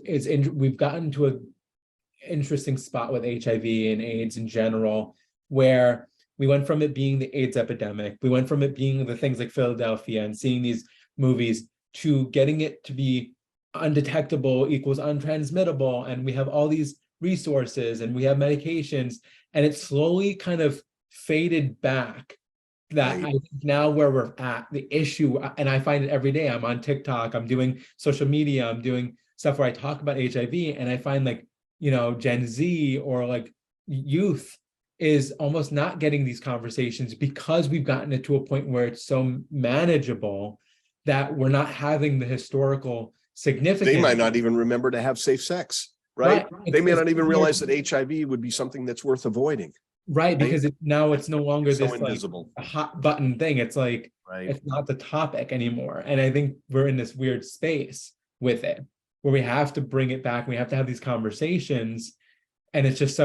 we've gotten to a interesting spot with HIV and AIDS in general, where we went from it being the AIDS epidemic, we went from it being the things like Philadelphia and seeing these movies, to getting it to be undetectable equals untransmittable, and we have all these resources and we have medications, and it slowly kind of faded back. That Right. I think now where we're at, the issue, and I find it every day, I'm on TikTok, I'm doing social media, I'm doing stuff where I talk about HIV, and I find like, Gen Z or like youth is almost not getting these conversations because we've gotten it to a point where it's so manageable that we're not having the historical significance. They might not even remember to have safe sex, right? They may not even realize that HIV would be something that's worth avoiding. Right, because now it's no longer so this invisible. like a hot button thing. It's like it's not the topic anymore. And I think we're in this weird space with it where we have to bring it back. We have to have these conversations, and it's just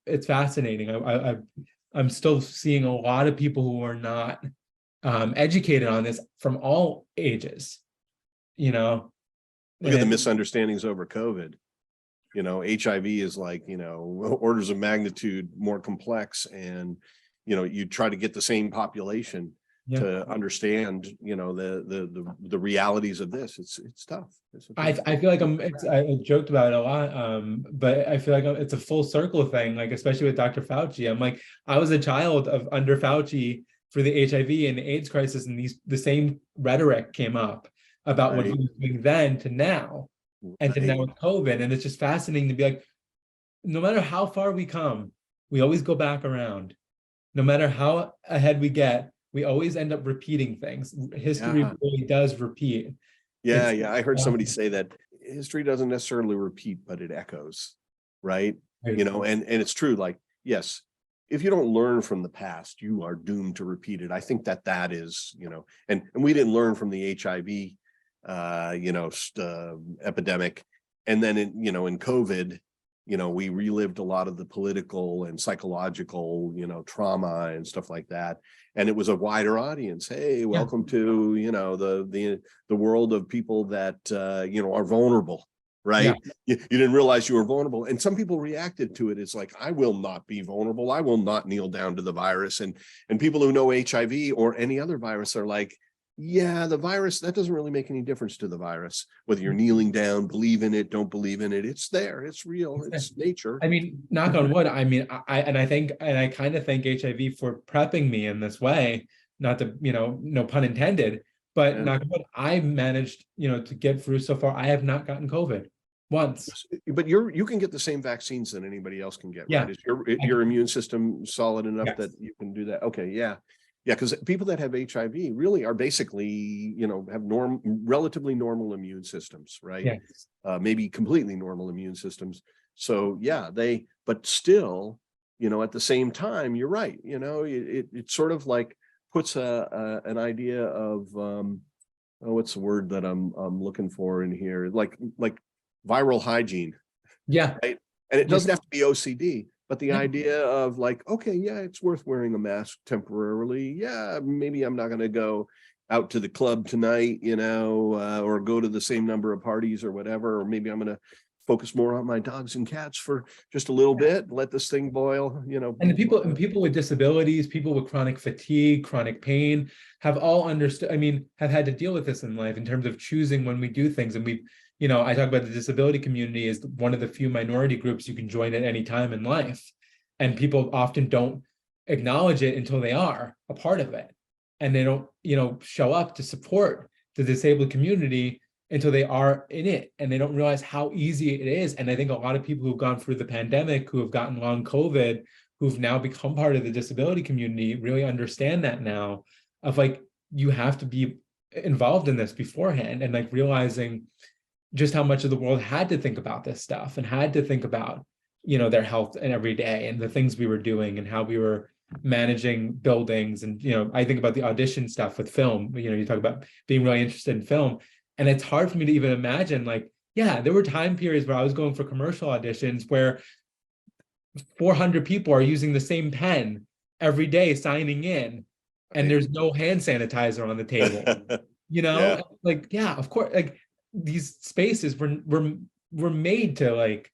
it's fascinating. I'm still seeing a lot of people who are not educated on this from all ages. Look at the misunderstandings over COVID. HIV is like, orders of magnitude more complex, and, you try to get the same population to understand, the realities of this. It's tough. I feel like I joked about it a lot, but I feel like it's a full circle thing, like especially with Dr. Fauci. I'm like, I was a child of under Fauci for the HIV and the AIDS crisis, and the same rhetoric came up about what he was doing then to now. And to now with COVID. And it's just fascinating to be like, no matter how far we come, we always go back around. No matter how ahead we get, we always end up repeating things. History really does repeat. Yeah. I heard somebody say that history doesn't necessarily repeat, but it echoes, right? And it's true. Like, yes, if you don't learn from the past, you are doomed to repeat it. I think that is, and we didn't learn from the HIV epidemic. And then in COVID, we relived a lot of the political and psychological, trauma and stuff like that. And it was a wider audience. Hey, welcome to, the world of people that, are vulnerable, right? You didn't realize you were vulnerable. And some people reacted to it. It's like, I will not be vulnerable. I will not kneel down to the virus. And people who know HIV or any other virus are like, yeah, the virus, that doesn't really make any difference to the virus, whether you're kneeling down, believe in it, don't believe in it. It's there. It's real. It's nature. I mean, knock on wood. I mean, I kind of thank HIV for prepping me in this way, not to, no pun intended, but knock on wood, I've managed, to get through so far. I have not gotten COVID once. But you can get the same vaccines that anybody else can get, right? Is your immune system solid enough that you can do that? Okay, yeah. Yeah, because people that have HIV really are basically, have relatively normal immune systems, right? Yes. Maybe completely normal immune systems. So but still, at the same time, you're right. It sort of like puts an idea of what's the word that I'm looking for in here? Like viral hygiene. Yeah. Right. And it doesn't have to be OCD. But the idea of like, okay, it's worth wearing a mask temporarily. Yeah, maybe I'm not going to go out to the club tonight, or go to the same number of parties or whatever. Or maybe I'm going to focus more on my dogs and cats for just a little bit, let this thing boil, And people with disabilities, people with chronic fatigue, chronic pain have all understood, have had to deal with this in life in terms of choosing when we do things. And we've, I talk about the disability community as one of the few minority groups you can join at any time in life. And people often don't acknowledge it until they are a part of it. And they don't, show up to support the disabled community until they are in it. And they don't realize how easy it is. And I think a lot of people who've gone through the pandemic, who have gotten long COVID, who've now become part of the disability community, really understand that now of like, you have to be involved in this beforehand, and like realizing just how much of the world had to think about this stuff and had to think about, their health and every day and the things we were doing and how we were, managing buildings, and I think about the audition stuff with film. You talk about being really interested in film, and it's hard for me to even imagine, like, yeah, there were time periods where I was going for commercial auditions where 400 people are using the same pen every day signing in, and there's no hand sanitizer on the table. Yeah. Like, yeah, of course, like these spaces were made to like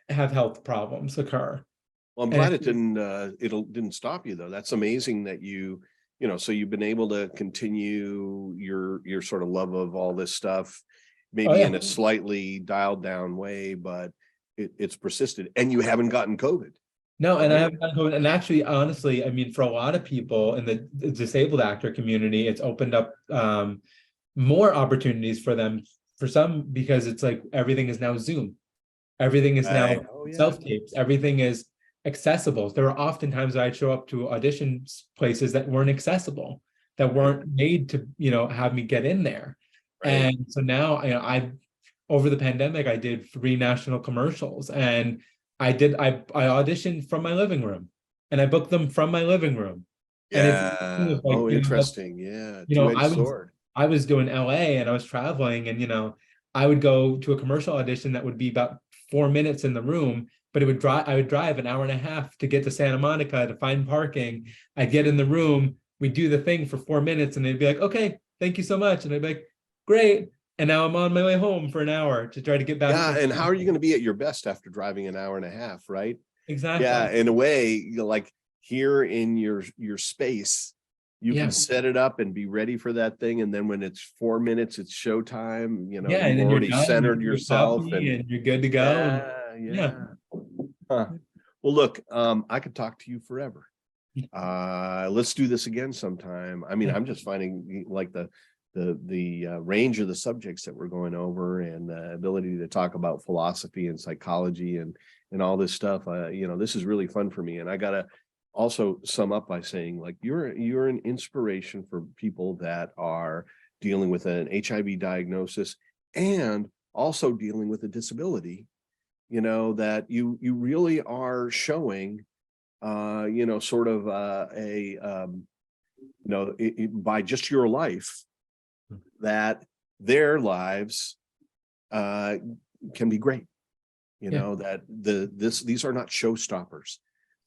have health problems occur. Well, I'm glad it didn't stop you though. That's amazing that so you've been able to continue your sort of love of all this stuff, maybe in a slightly dialed down way, but it's persisted, and you haven't gotten COVID. No, and I haven't gotten COVID. And actually, honestly, I mean, for a lot of people in the disabled actor community, it's opened up more opportunities for them. For some, because it's like everything is now Zoom, everything is now self-tapes, everything is accessible. There are often times I'd show up to audition places that weren't accessible, that weren't made to, have me get in there. Right. And so now, over the pandemic, I did 3 national commercials, and I auditioned from my living room, and I booked them from my living room. Yeah. And it's like, interesting. Yeah. I was doing LA and I was traveling, and I would go to a commercial audition that would be about 4 minutes in the room, but I would drive an hour and a half to get to Santa Monica to find parking. I'd get in the room, we'd do the thing for 4 minutes, and they'd be like, okay, thank you so much. And I'd be like, great. And now I'm on my way home for an hour to try to get back. Yeah, and how are you going to be at your best after driving an hour and a half, right? Exactly. Yeah, in a way, like here in your space, you can set it up and be ready for that thing, and then when it's 4 minutes, it's showtime. You've already centered yourself, and you're good to go. Yeah. Huh. Well, look, I could talk to you forever. Let's do this again sometime. I mean, I'm just finding like the range of the subjects that we're going over, and the ability to talk about philosophy and psychology and all this stuff. This is really fun for me, and I gotta also sum up by saying, like, you're an inspiration for people that are dealing with an HIV diagnosis and also dealing with a disability. That you really are showing, sort of by just your life, that their lives can be great. That these are not showstoppers.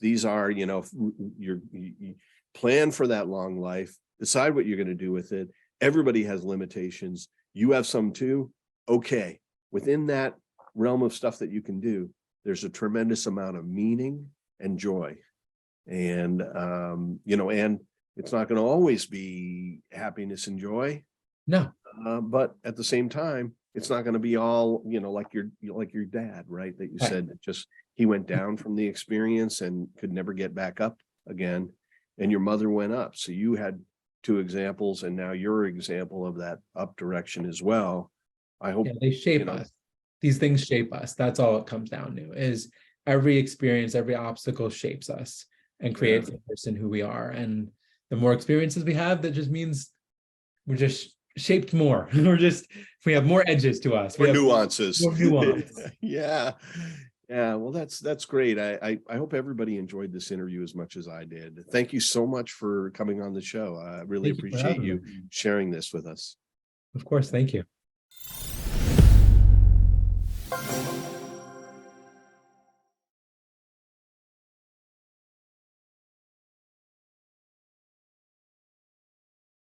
These are, you plan for that long life, decide what you're going to do with it. Everybody has limitations. You have some too. Okay. Within that realm of stuff that you can do, there's a tremendous amount of meaning and joy. And, and it's not going to always be happiness and joy. No. But at the same time, it's not going to be all, like your dad, right? That you said that just, he went down from the experience and could never get back up again. And your mother went up. So you had 2 examples, and now your example of that up direction as well. I hope they shape us. These things shape us. That's all it comes down to, is every experience, every obstacle shapes us and creates the person who we are. And the more experiences we have, that just means we're just shaped more. We have more edges to us. More nuances. More nuance. Yeah. Well, that's great. I hope everybody enjoyed this interview as much as I did. Thank you so much for coming on the show. I really appreciate you sharing this with us. Of course. Thank you.